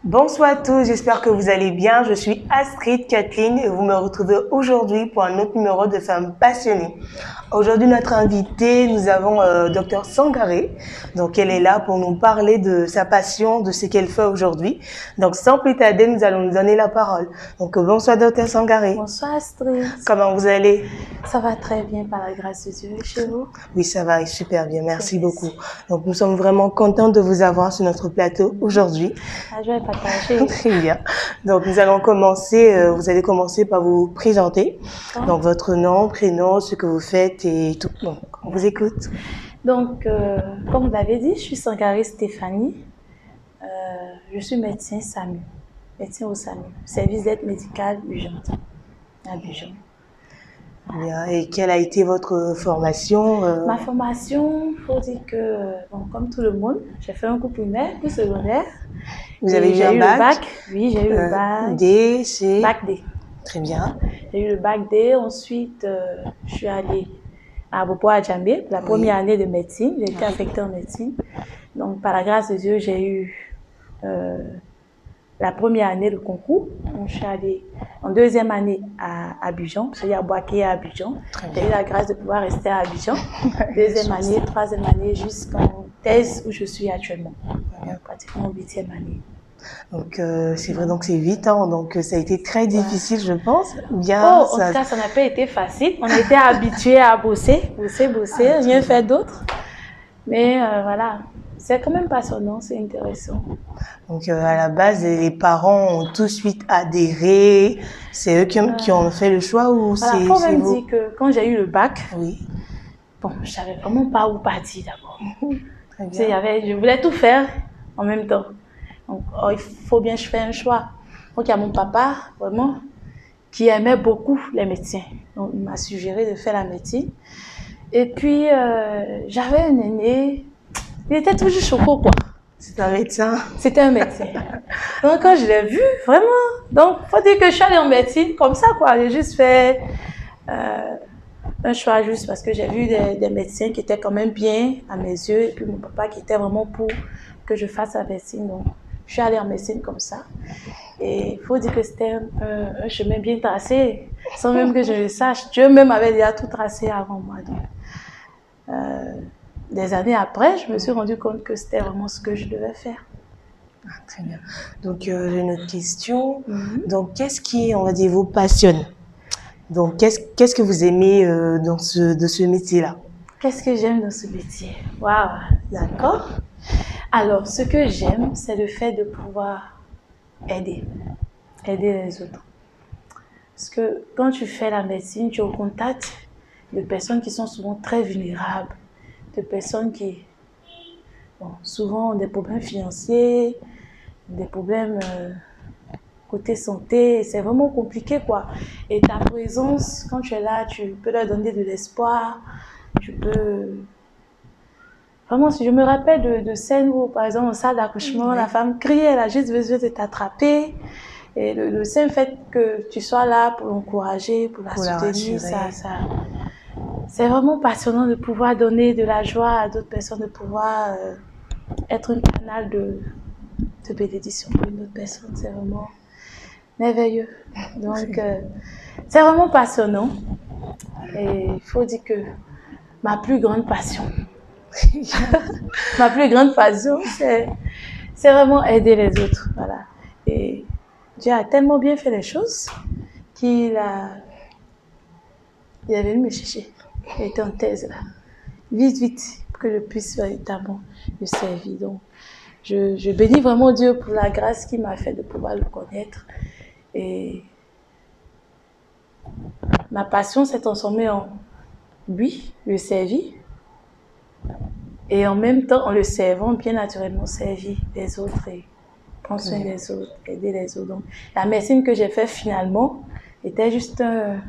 Bonsoir à tous, j'espère que vous allez bien. Je suis Astrid Kathleen et vous me retrouvez aujourd'hui pour un autre numéro de Femmes Passionnées. Aujourd'hui, notre invitée, nous avons Dr Sangaré. Donc, elle est là pour nous parler de sa passion, de ce qu'elle fait aujourd'hui. Donc, sans plus tarder, nous allons nous donner la parole. Donc, bonsoir Dr Sangaré. Bonsoir Astrid. Comment vous allez? Ça va très bien par la grâce de Dieu. Et chez vous? Oui, ça va super bien. Merci beaucoup. Donc, nous sommes vraiment contents de vous avoir sur notre plateau aujourd'hui. Ah, je vais partager. Très bien. Donc, nous allons commencer, vous allez commencer par vous présenter. Donc, votre nom, prénom, ce que vous faites et tout. Donc, on vous écoute. Donc, comme vous l'avez dit, je suis Sangaré Stéphanie. Je suis médecin SAMU, médecin au SAMU, service d'aide médicale urgente à Abidjan. Bien. Et quelle a été votre formation? Ma formation, il faut dire que, bon, comme tout le monde, j'ai fait un cours primaire, puis secondaire. Vous avez eu un le bac? bac? Oui, j'ai eu le bac. D, C? Bac D. Très bien. J'ai eu le bac D. Ensuite, je suis allée à Bopo-Adjambe, la première année de médecine. J'ai été affectée en médecine. Donc, par la grâce de Dieu, j'ai eu la première année de concours. Donc, je suis allée en deuxième année à Abidjan, c'est-à-dire à Boaké à Abidjan. J'ai eu la grâce de pouvoir rester à Abidjan. Deuxième année, troisième année, jusqu'en thèse où je suis actuellement. Pratiquement 8e année. Donc, c'est vrai, donc c'est 8 ans, donc ça a été très difficile, je pense. Bien, en tout cas, ça n'a pas été facile. On était habitués à bosser, rien faire d'autre. Mais voilà, c'est quand même passionnant, c'est intéressant. Donc, à la base, les parents ont tout de suite adhéré. C'est eux qui ont fait le choix ou voilà, c'est faut même vous? dire que quand j'ai eu le bac, bon, je savais vraiment pas où partir d'abord. Très bien. Je voulais tout faire en même temps. Donc, il faut bien que je fasse un choix. Donc, il y a mon papa, vraiment, qui aimait beaucoup les médecins. Donc, il m'a suggéré de faire la médecine. Et puis, j'avais un aîné, il était toujours choco, quoi. C'est un médecin? C'était un médecin. Donc, quand je l'ai vu, vraiment, donc, faut dire que je suis allée en médecine comme ça, quoi. J'ai juste fait un choix juste parce que j'ai vu des médecins qui étaient quand même bien à mes yeux. Et puis, mon papa qui était vraiment pour que je fasse la médecine. Donc, je suis allée en médecine comme ça. Et il faut dire que c'était un chemin bien tracé, sans même que je le sache. Dieu même avait déjà tout tracé avant moi. Donc, des années après, je me suis rendu compte que c'était vraiment ce que je devais faire. Ah, très bien. Donc, j'ai une autre question. Donc, qu'est-ce qui, on va dire, vous passionne? Donc, qu'est-ce que vous aimez de ce métier-là? Qu'est-ce que j'aime dans ce métier? Waouh, d'accord. Alors, ce que j'aime, c'est le fait de pouvoir aider les autres. Parce que quand tu fais la médecine, tu es au contact de personnes qui sont souvent très vulnérables, de personnes qui, souvent ont des problèmes financiers, des problèmes côté santé. C'est vraiment compliqué, quoi. Et ta présence, quand tu es là, tu peux leur donner de l'espoir, tu peux... Vraiment, si je me rappelle de scènes où, par exemple, en salle d'accouchement, la femme crie, elle a juste besoin de t'attraper. Et le simple fait que tu sois là pour l'encourager, pour la soutenir, c'est vraiment passionnant de pouvoir donner de la joie à d'autres personnes, de pouvoir être un canal de bénédiction pour une autre personne. C'est vraiment merveilleux. Donc, c'est vraiment passionnant. Et il faut dire que ma plus grande passion, c'est vraiment aider les autres. Voilà. Et Dieu a tellement bien fait les choses qu'il est venu me chercher. Il était en thèse là. Vite, pour que je puisse véritablement le servir. Donc, je bénis vraiment Dieu pour la grâce qu'il m'a fait de pouvoir le connaître. Et ma passion s'est transformée en lui, le servir. Et en même temps, en le servant, bien naturellement, servir les autres et prendre soin des autres, aider les autres. Donc, la médecine que j'ai faite finalement était juste un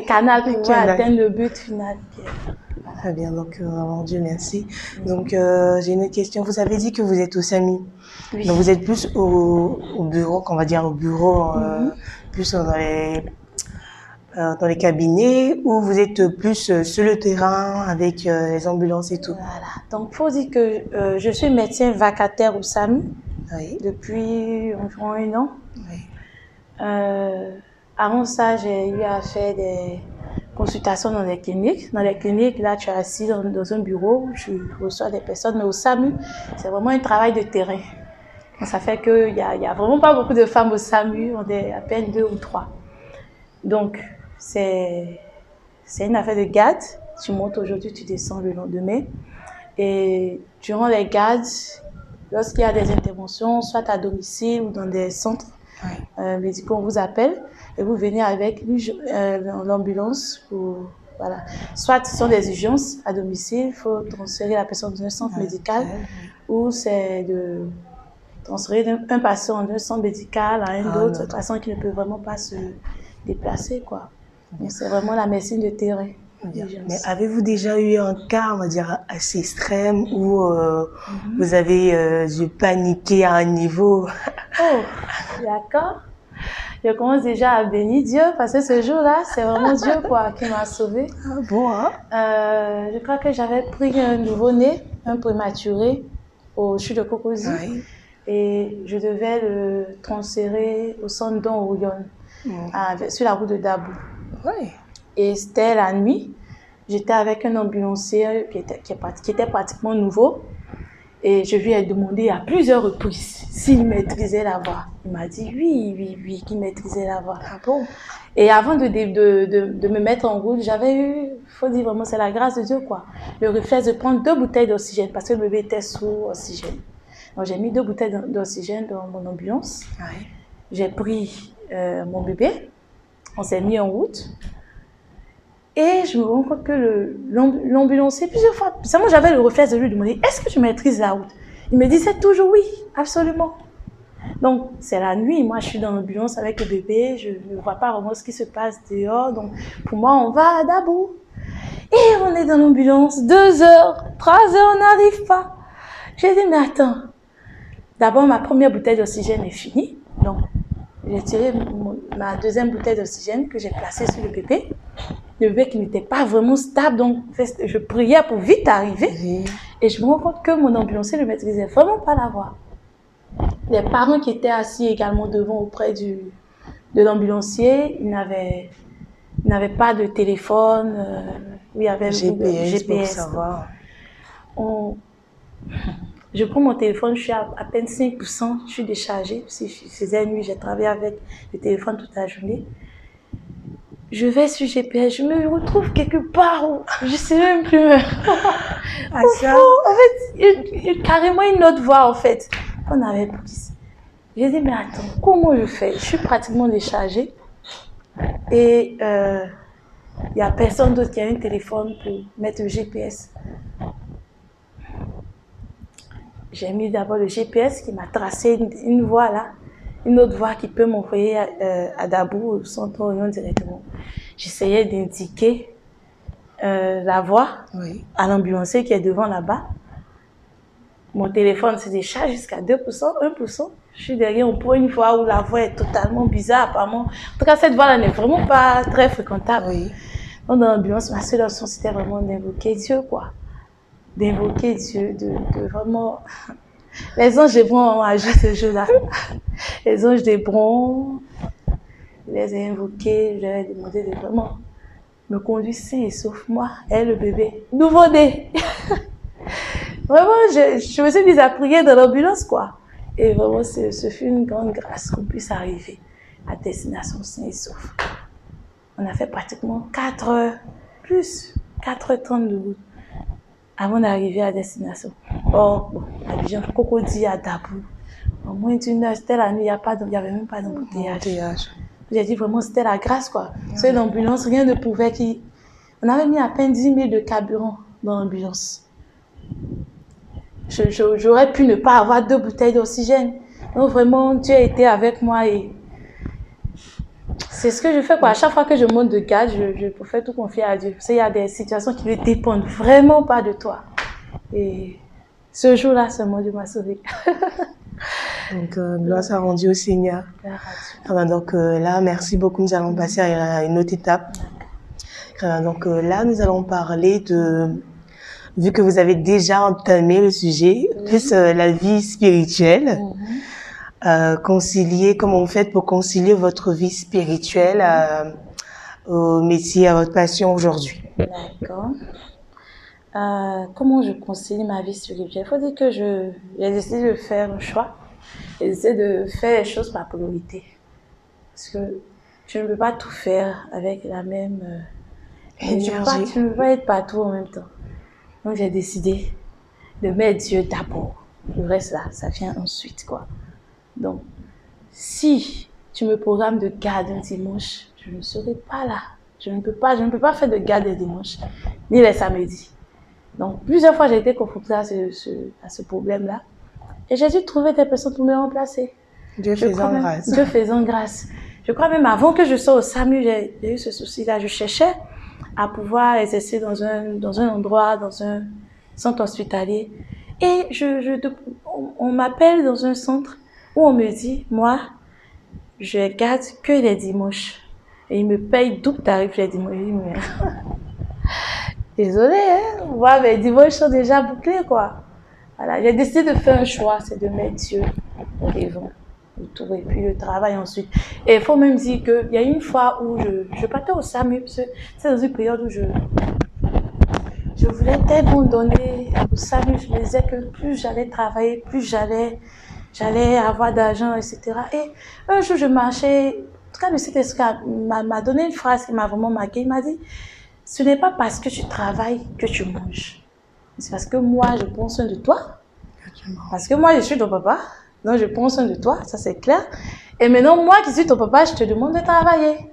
canal pour pouvoir atteindre le but final. Très bien, donc vraiment Dieu merci. Donc, j'ai une autre question. Vous avez dit que vous êtes au SAMU. Oui. Donc, vous êtes plus au bureau, qu'on va dire au bureau, plus dans les cabinets, ou vous êtes plus sur le terrain avec les ambulances et tout? Voilà. Donc, il faut dire que je suis médecin vacataire au SAMU. Oui. depuis environ 1 an. Oui. Avant ça, j'ai eu à faire des consultations dans les cliniques. Dans les cliniques, là, tu es assis dans un bureau, tu reçois des personnes, mais au SAMU, c'est vraiment un travail de terrain. Donc, ça fait qu'il n'y a vraiment pas beaucoup de femmes au SAMU, on est à peine 2 ou 3. Donc, c'est une affaire de garde. Tu montes aujourd'hui, tu descends le lendemain. Et durant les gardes, lorsqu'il y a des interventions, soit à domicile ou dans des centres médicaux, on vous appelle et vous venez avec l'ambulance pour... Voilà. Soit ce sont des urgences à domicile, il faut transférer la personne dans un centre médical, ou c'est de transférer un patient d'un centre médical à un autre, patient qui ne peut vraiment pas se déplacer, quoi. Donc, c'est vraiment la médecine de terrain. Mais avez-vous déjà eu un cas, on va dire, assez extrême où vous avez dû paniquer à un niveau? Oh, d'accord. Je commence déjà à bénir Dieu parce que ce jour-là, c'est vraiment Dieu quoi, qui m'a sauvée. Ah bon, hein? Je crois que j'avais pris un nouveau-né, un prématuré, au CHU de Cocody. Oui. Et je devais le transférer au centre Don Orion, sur la route de Dabou. Oui. Et c'était la nuit. J'étais avec un ambulancier qui était pratiquement nouveau. Et je lui ai demandé à plusieurs reprises s'il maîtrisait la voix. Il m'a dit oui, qu'il maîtrisait la voix. Ah bon? Et avant de me mettre en route, j'avais eu, faut dire vraiment, c'est la grâce de Dieu, quoi. Le réflexe de prendre 2 bouteilles d'oxygène parce que le bébé était sous oxygène. Donc j'ai mis 2 bouteilles d'oxygène dans mon ambulance. Oui. J'ai pris mon bébé, on s'est mis en route. Et je me rends compte que l'ambulancier, plusieurs fois, seulement j'avais le réflexe de lui demander, est-ce que tu maîtrises la route? Il me disait toujours oui, absolument. Donc, c'est la nuit, moi je suis dans l'ambulance avec le bébé, je ne vois pas vraiment ce qui se passe dehors. Donc, pour moi, on va à Dabou. Et on est dans l'ambulance, 2 heures, 3 heures, on n'arrive pas. J'ai dit, mais attends, d'abord ma première bouteille d'oxygène est finie. Donc, j'ai tiré ma deuxième bouteille d'oxygène que j'ai placée sur le bébé. Le bébé qui n'était pas vraiment stable, donc je priais pour vite arriver. Oui. Et je me rends compte que mon ambulancier ne maîtrisait vraiment pas la voix. Les parents qui étaient assis également devant auprès de l'ambulancier, ils n'avaient pas de téléphone, où il y avait GPS pour savoir. Je prends mon téléphone, je suis à peine 5%, je suis déchargée. Si je faisais nuit, j'ai travaillé avec le téléphone toute la journée. Je vais sur GPS, je me retrouve quelque part où je ne sais même plus. En fait, carrément une autre voie, en fait. On avait plus. J'ai dit, mais attends, comment je fais? Je suis pratiquement déchargée. Et il n'y a personne d'autre qui a un téléphone pour mettre le GPS. J'ai mis d'abord le GPS qui m'a tracé une voie là. Une autre voie qui peut m'envoyer à Dabou, au centre Orion directement. J'essayais d'indiquer la voie à l'ambulancier qui est devant là-bas. Mon téléphone se décharge jusqu'à 2%, 1%. Je suis derrière, on prend une voie où la voie est totalement bizarre apparemment. En tout cas, cette voie-là n'est vraiment pas très fréquentable. Oui. Donc dans l'ambulance, ma seule option, c'était vraiment d'invoquer Dieu, quoi. D'invoquer Dieu, de vraiment... Les anges débrons ont agi ce jour-là. Les anges débrons, je les ai invoqués, je leur ai demandé de vraiment me conduire sain et sauf moi et le bébé. Nouveau-né. Vraiment, je me suis mise à prier dans l'ambulance, quoi. Et vraiment, ce fut une grande grâce qu'on puisse arriver à destination sain et sauf. On a fait pratiquement 4 heures, plus 4h30 de route avant d'arriver à destination. Or, bon, Abidjan, Cocody à Dabou, en moins d'1 heure, c'était la nuit, il n'y avait même pas d'embouteillage. J'ai dit vraiment, c'était la grâce, quoi. C'est l'ambulance, rien ne pouvait qui... On avait mis à peine 10 000 de carburant dans l'ambulance. J'aurais pu ne pas avoir 2 bouteilles d'oxygène. Donc vraiment, Dieu a été avec moi et c'est ce que je fais, quoi. À chaque fois que je monte de garde, je préfère tout confier à Dieu. Parce qu'il y a des situations qui ne dépendent vraiment pas de toi. Et ce jour-là, seulement Dieu m'a sauvé. Donc, gloire soit rendue au Seigneur. Donc là, merci beaucoup. Nous allons passer à une autre étape. Donc là, nous allons parler vu que vous avez déjà entamé le sujet, plus la vie spirituelle, concilier, comment vous faites pour concilier votre vie spirituelle au métier, à votre passion aujourd'hui? D'accord. Comment je concilie ma vie spirituelle? Il faut dire que j'ai décidé de faire un choix. J'ai décidé de faire les choses par priorité. Parce que je ne peux pas tout faire avec la même énergie. Tu ne peux pas être partout en même temps. Donc j'ai décidé de mettre Dieu d'abord. Le reste là, ça vient ensuite, quoi. Donc, si tu me programmes de garde un dimanche, je ne serai pas là. Je ne peux pas faire de garde les dimanches, ni les samedis. Donc, plusieurs fois, j'ai été confrontée à ce problème-là. Et j'ai dû trouver des personnes pour me remplacer. Dieu faisant grâce. Dieu faisant grâce. Je crois même avant que je sois au SAMU, j'ai eu ce souci-là. Je cherchais à pouvoir exercer dans un endroit, dans un centre hospitalier. Et on m'appelle dans un centre où on me dit, moi, je garde que les dimanches. Et ils me payent double tarif les dimanches. Désolée, hein. Moi, mes dimanches sont déjà bouclés, quoi. Voilà, j'ai décidé de faire un choix, c'est de mettre Dieu au devant. Tout, et puis le travail ensuite. Et il faut même dire qu'il y a une fois où je partais au SAMU, parce que c'est dans une période où je voulais tellement donner au SAMU. Je me disais que plus j'allais travailler, plus j'allais avoir d'argent, etc. Et un jour, je marchais, en tout cas, le Saint-Esprit m'a donné une phrase qui m'a vraiment marqué. Il m'a dit, ce n'est pas parce que tu travailles que tu manges. C'est parce que moi, je prends soin de toi. Parce que moi, je suis ton papa. Donc, je prends soin de toi, ça c'est clair. Et maintenant, moi qui suis ton papa, je te demande de travailler.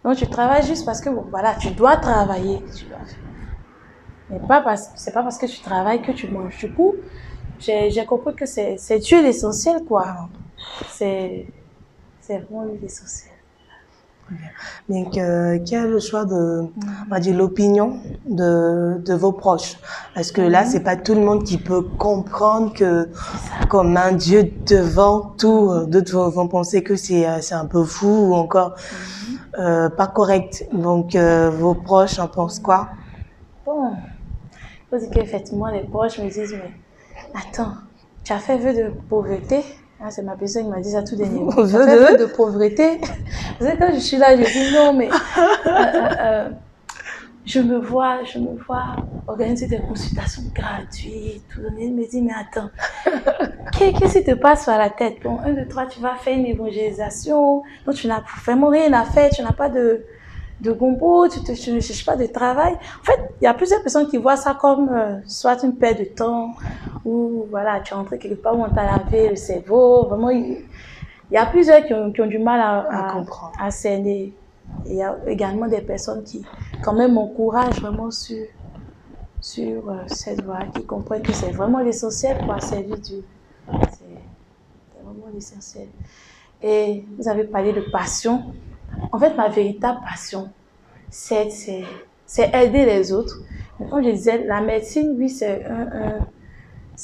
Donc, tu travailles juste parce que, bon, voilà, tu dois travailler. Mais c'est pas parce que tu travailles que tu manges. Du coup, j'ai compris que c'est Dieu l'essentiel, quoi. C'est vraiment l'essentiel. Donc, quel est le choix on va dire, l'opinion de vos proches? Parce que là, c'est pas tout le monde qui peut comprendre que, comme un Dieu devant tout, d'autres vont penser que c'est un peu fou ou encore pas correct. Donc, vos proches en pensent quoi? Bon, il faut dire qu'effectivement, les proches me disent, mais attends, tu as fait vœu de pauvreté? Ah, c'est ma personne qui m'a dit ça tout dernièrement. Tu as fait vœu de pauvreté? Parce que quand je suis là, je dis non, mais je me vois organiser des consultations gratuites. Tout le monde me dit, mais attends, qu'est-ce qui te passe par la tête? Bon, 1, 2, 3, tu vas faire une évangélisation, donc tu n'as vraiment rien à faire, tu n'as pas de gombo, tu ne cherches pas de travail. En fait, il y a plusieurs personnes qui voient ça comme soit une perte de temps, ou voilà, tu es entré quelque part où on t'a lavé le cerveau. Vraiment, il y a plusieurs qui ont du mal à comprendre, à cerner. Il y a également des personnes qui, quand même, m'encouragent vraiment sur cette voie, qui comprennent que c'est vraiment l'essentiel pour servir Dieu. C'est vraiment l'essentiel. Et vous avez parlé de passion. En fait, ma véritable passion, c'est aider les autres. Mais comme je disais, la médecine, oui, c'est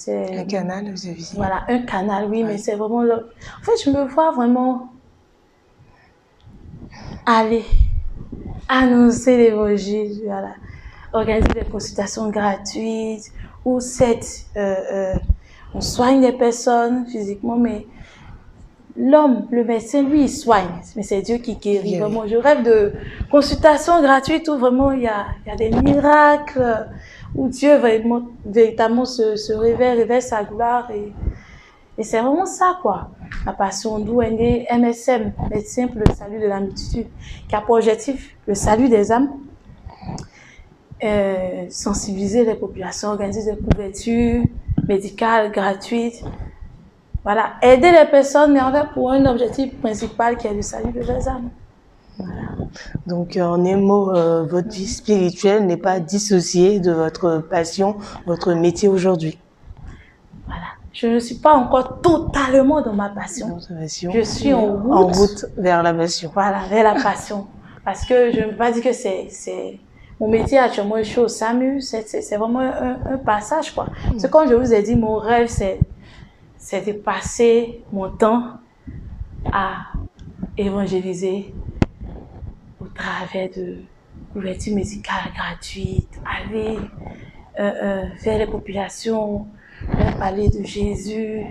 un canal, vous avez dit. Voilà, un canal, oui, ouais. Mais c'est vraiment... En fait, je me vois vraiment aller annoncer l'évangile, voilà, organiser des consultations gratuites, où on soigne les personnes physiquement, mais l'homme, le médecin, lui, il soigne, mais c'est Dieu qui guérit. Yeah. Vraiment, je rêve de consultations gratuites où vraiment il y a des miracles, où Dieu véritablement se révèle sa gloire. Et c'est vraiment ça, quoi. La passion d'où est né MSM, Médecins pour le salut de la multitude, qui a pour objectif le salut des âmes, sensibiliser les populations, organiser des couvertures médicales gratuites. Voilà, aider les personnes, mais en fait pour un objectif principal qui est le salut de leurs âmes. Voilà. Donc, en un mot, votre vie spirituelle n'est pas dissociée de votre passion, votre métier aujourd'hui. Voilà. Je ne suis pas encore totalement dans ma passion. Je suis en route vers la passion. Voilà, vers la passion. Parce que je ne veux pas dire que c'est mon métier actuellement, je suis au SAMU, c'est vraiment un passage, quoi. C'est comme je vous ai dit, mon rêve, c'est de passer mon temps à évangéliser au travers de couverture médicale gratuite, aller vers les populations, leur parler de Jésus.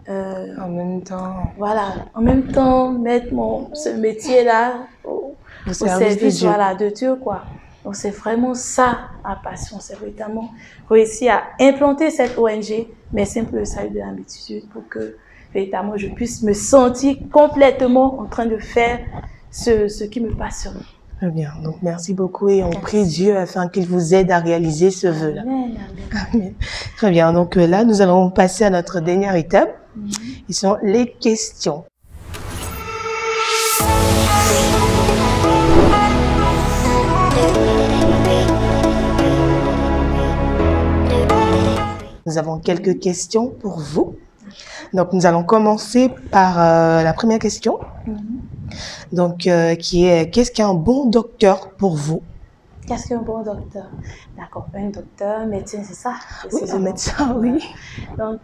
En même temps. Voilà, en même temps, mettre ce métier-là au service de Dieu. Voilà, de Dieu, quoi. Donc, c'est vraiment ça, ma passion. C'est véritablement réussir à implanter cette ONG, mais simple le salut de la multitude, pour que, véritablement, je puisse me sentir complètement en train de faire ce qui me passionne. Très bien. Donc, merci beaucoup et on prie Dieu afin qu'il vous aide à réaliser ce vœu-là. Amen, amen. Amen. Très bien. Donc, là, nous allons passer à notre dernière étape. Ils sont les questions. Nous avons quelques questions pour vous. Donc, nous allons commencer par la première question. Donc, qui est, qu'est-ce qu'un bon docteur pour vous? Qu'est-ce qu'un bon docteur? D'accord, un docteur, médecin, c'est ça? Oui, un médecin, oui. Donc,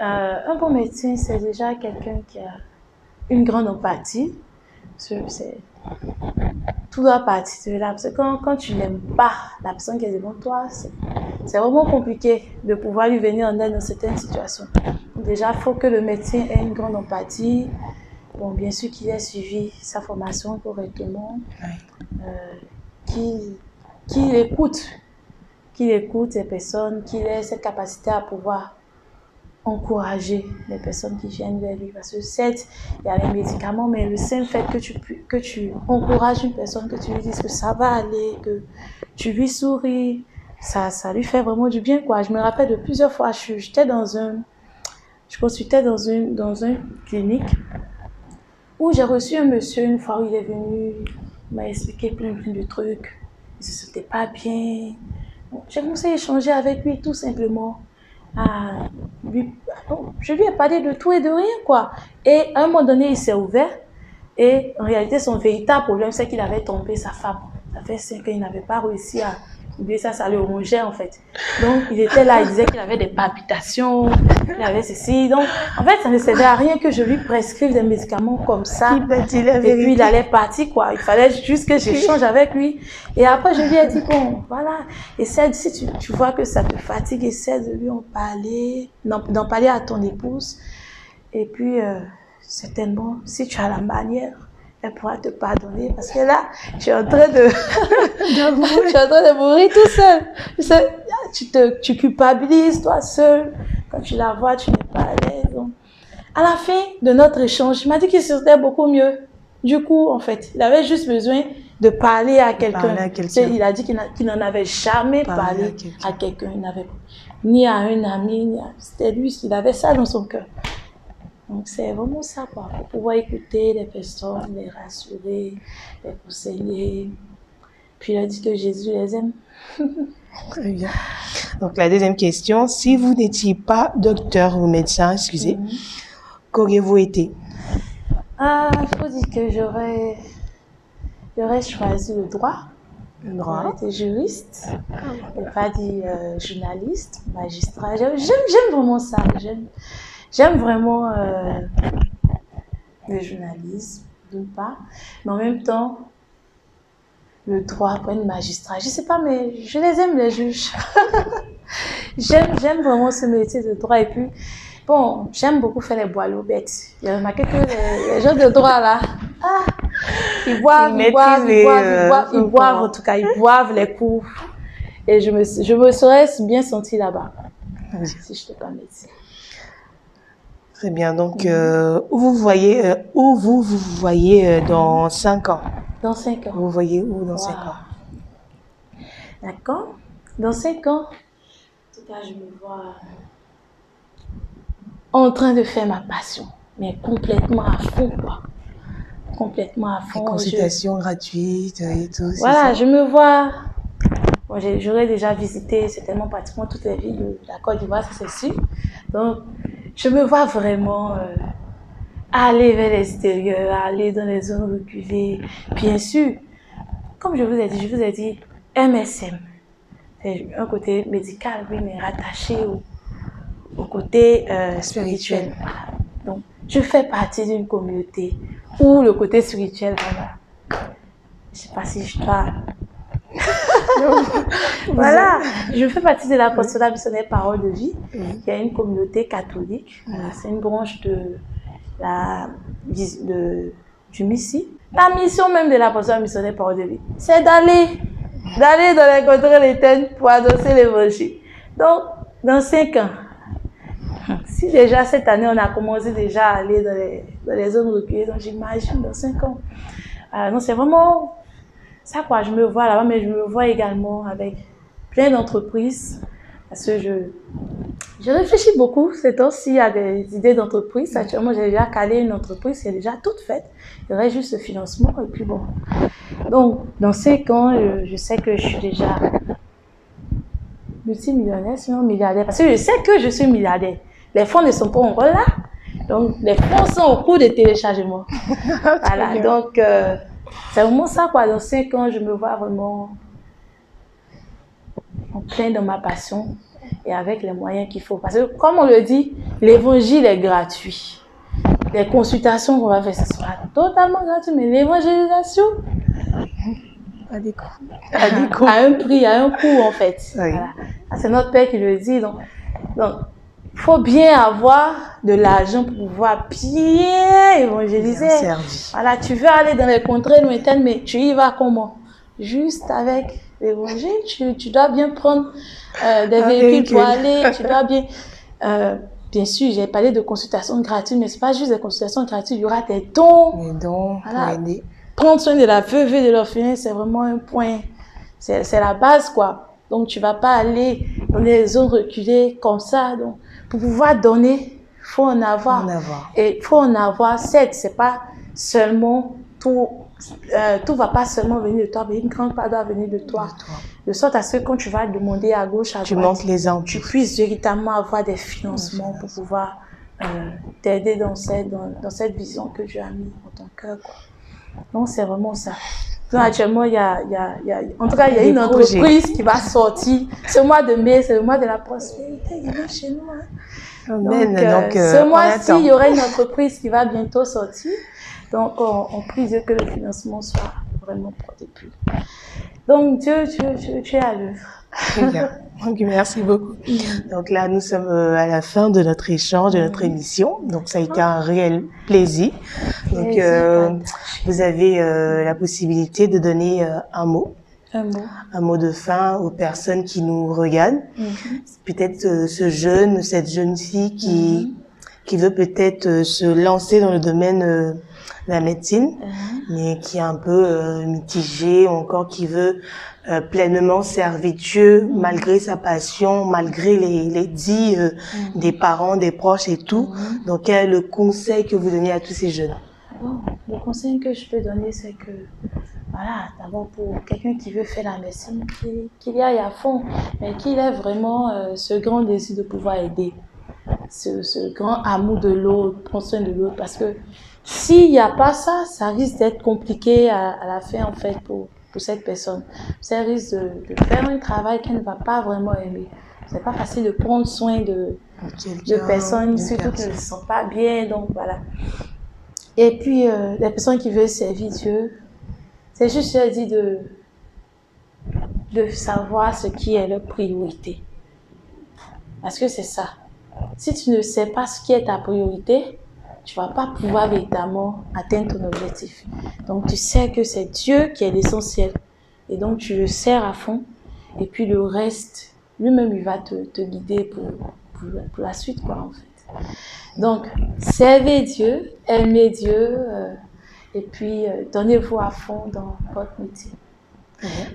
un bon médecin, c'est déjà quelqu'un qui a une grande empathie. Tout doit partir de là. Parce que quand tu n'aimes pas la personne qui est devant toi, c'est vraiment compliqué de pouvoir lui venir en aide dans certaines situations. Donc déjà, il faut que le médecin ait une grande empathie. Bon, bien sûr qu'il ait suivi sa formation correctement. Qu'il écoute les personnes, qu'il ait cette capacité à pouvoir encourager les personnes qui viennent vers lui. Parce que certes, il y a les médicaments, mais le simple fait que tu encourages une personne, que tu lui dises que ça va aller, que tu lui souris, ça lui fait vraiment du bien, quoi. Je me rappelle de plusieurs fois, je consultais dans une clinique où j'ai reçu un monsieur une fois où il est venu, il m'a expliqué plein de trucs. Il se sentait pas bien. J'ai commencé à échanger avec lui tout simplement. Je lui ai parlé de tout et de rien, quoi. Et à un moment donné, il s'est ouvert. Et en réalité, son véritable problème, c'est qu'il avait trompé sa femme. Ça fait 5 ans, il n'avait pas réussi à oublier ça le rongeait en fait. Donc, il était là, il disait qu'il avait des palpitations, il avait ceci. Donc, en fait, ça ne servait à rien que je lui prescrive des médicaments comme ça. Et puis, il allait partir, quoi. Il fallait juste que j'échange avec lui. Et après, je lui ai dit, bon, voilà, essaie, si tu vois que ça te fatigue, essaie de lui en parler, d'en parler à ton épouse. Et puis, certainement, si tu as la manière, elle pourra te pardonner parce que là, tu es en train de mourir tout seul. Tu culpabilises toi seul. Quand tu la vois, tu n'es pas à l'aise. Donc, à la fin de notre échange, il m'a dit qu'il se sentait beaucoup mieux. Du coup, en fait, il avait juste besoin de parler à quelqu'un. Il a dit qu'il n'en avait jamais parlé à quelqu'un. Il n'avait ni à un ami, c'était lui, il avait ça dans son cœur. Donc, c'est vraiment ça, quoi, pour pouvoir écouter les personnes, les rassurer, les conseiller. Puis, il a dit que Jésus les aime. Très bien. Donc, la deuxième question, si vous n'étiez pas docteur ou médecin, excusez, qu'auriez-vous été? Il faut dire que j'aurais choisi le droit. Le droit. J'aurais été juriste. Je n'ai pas dit journaliste, magistrat. J'aime vraiment ça. J'aime vraiment le journalisme, d'une part, mais en même temps, le droit, après le magistrat. Je ne sais pas, mais je les aime, les juges. J'aime vraiment ce métier de droit. Et puis, bon, j'aime beaucoup faire les boileaux bêtes. J'ai remarqué que les gens de droit, là, ils boivent, en tout cas, ils boivent les coups. Et je me serais bien sentie là-bas, si je n'étais pas médecin. Très bien. Donc, où vous voyez dans 5 ans? Dans 5 ans. Vous voyez où dans 5 ans? D'accord. Dans 5 ans, en tout cas, je me vois en train de faire ma passion, mais complètement à fond, quoi. Complètement à fond. Les consultations gratuites et tout. Voilà, je me vois. Bon, j'aurais déjà visité certainement pratiquement toutes les villes de la Côte d'Ivoire, c'est sûr. Donc, je me vois vraiment aller vers l'extérieur, aller dans les zones reculées. Bien sûr, comme je vous ai dit, MSM. C'est un côté médical, oui, mais rattaché au côté spirituel. Donc, je fais partie d'une communauté où le côté spirituel, vraiment, je ne sais pas si je dois Voilà, je fais partie de l'apostolat missionnaire Parole de Vie, qui est une communauté catholique. C'est une branche du MISSI. La mission même de l'apostolat missionnaire Parole de Vie, c'est d'aller dans les contrées lointaines pour annoncer l'évangile. Donc, dans 5 ans, si déjà cette année, on a commencé déjà à aller dans les zones reculées, donc j'imagine dans 5 ans. Donc, c'est vraiment ça, quoi. Je me vois là-bas, mais je me vois également avec plein d'entreprises. Parce que je réfléchis beaucoup ces temps-ci à des idées d'entreprise. Actuellement, j'ai déjà calé une entreprise qui est déjà toute faite. Il y aurait juste le financement et puis bon. Donc, dans 5 ans, je sais que je suis déjà multimillionnaire, sinon milliardaire. Parce que je sais que je suis milliardaire. Les fonds ne sont pas encore là. Donc, les fonds sont au cours de téléchargement. Voilà, donc, c'est vraiment ça, quoi. Dans 5 ans, je me vois vraiment en plein dans ma passion et avec les moyens qu'il faut. Parce que, comme on le dit, l'évangile est gratuit. Les consultations qu'on va faire, ce sera totalement gratuit, mais l'évangélisation, à des coûts. À un prix, à un coût, en fait. Oui. Voilà. C'est notre Père qui le dit. Donc, il faut bien avoir de l'argent pour pouvoir bien évangéliser. Bien voilà, tu veux aller dans les contrées lointaines, mais tu y vas comment? Juste avec l'évangile. Tu dois bien prendre des véhicules pour aller. Tu dois bien... bien sûr, j'ai parlé de consultations gratuites, mais ce n'est pas juste des consultations gratuites. Il y aura des dons. Des dons voilà. pour aider. Prendre soin de la veuve et de l'orphelin, c'est vraiment un point. C'est la base, quoi. Donc, tu ne vas pas aller dans les zones reculées comme ça. Donc, pour pouvoir donner, il faut en avoir. Et il faut en avoir. Certes, c'est pas seulement tout va pas seulement venir de toi, mais une grande part doit venir de toi. De sorte à ce que quand tu vas demander à gauche, à droite, tu puisses véritablement avoir des financements pour pouvoir t'aider dans cette vision que Dieu a mis dans ton cœur, quoi. Donc, c'est vraiment ça. Donc, actuellement, il y a une entreprise qui va sortir. Ce mois de mai, c'est le mois de la prospérité. Il vient chez nous. Hein. Amen. Donc, ce mois-ci, il y aura une entreprise qui va bientôt sortir. Donc, on prie Dieu que le financement soit vraiment protégé. Donc, Dieu, tu es à l'œuvre. Merci beaucoup. Donc là, nous sommes à la fin de notre échange, de notre émission. Donc, ça a été un réel plaisir. Donc, vous avez la possibilité de donner un mot. Un mot de fin aux personnes qui nous regardent. Peut-être ce jeune, cette jeune fille qui veut peut-être se lancer dans le domaine de la médecine, mais qui est un peu mitigée, ou encore qui veut pleinement servir Dieu malgré sa passion, malgré les dits des parents, des proches et tout. Donc, quel est le conseil que vous donnez à tous ces jeunes? Bon, le conseil que je peux donner, c'est que, voilà, d'abord pour quelqu'un qui veut faire la médecine, qu'il y aille à fond, mais qu'il ait vraiment ce grand désir de pouvoir aider, ce grand amour de l'autre, prendre soin de l'autre, parce que s'il n'y a pas ça, ça risque d'être compliqué à la fin, en fait, pour cette personne. Ça risque de faire un travail qu'elle ne va pas vraiment aimer. C'est pas facile de prendre soin de personnes, surtout qui ne se sentent pas bien, donc voilà. Et puis, les personnes qui veulent servir Dieu, c'est juste leur dire de savoir ce qui est leur priorité. Parce que c'est ça. Si tu ne sais pas ce qui est ta priorité, tu ne vas pas pouvoir véritablement atteindre ton objectif. Donc, tu sais que c'est Dieu qui est l'essentiel. Et donc, tu le sers à fond. Et puis, le reste, lui-même, il va te guider pour la suite, quoi, en fait. Donc, servez Dieu, aimez Dieu, et puis donnez-vous à fond dans votre métier.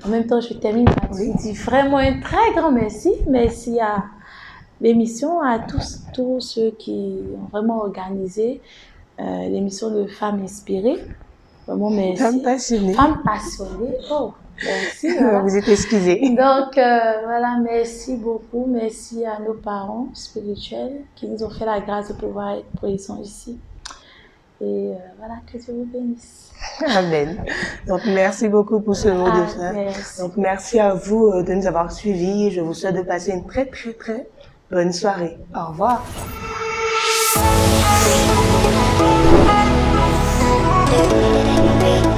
En même temps, je termine par dire vraiment un très grand merci. Merci à l'émission, à tous ceux qui ont vraiment organisé l'émission de Femmes Inspirées. Vraiment, merci. Femmes passionnées. Femmes passionnées. Oh, merci. Voilà. Vous êtes excusés. Donc, voilà, merci beaucoup. Merci à nos parents spirituels qui nous ont fait la grâce de pouvoir être présents ici. Et voilà, que Dieu vous bénisse. Amen. Donc, merci beaucoup pour ce mot de fin. Merci. Donc, merci à vous de nous avoir suivis. Je vous souhaite de passer une très, très, très bonne soirée. Au revoir. Thank you.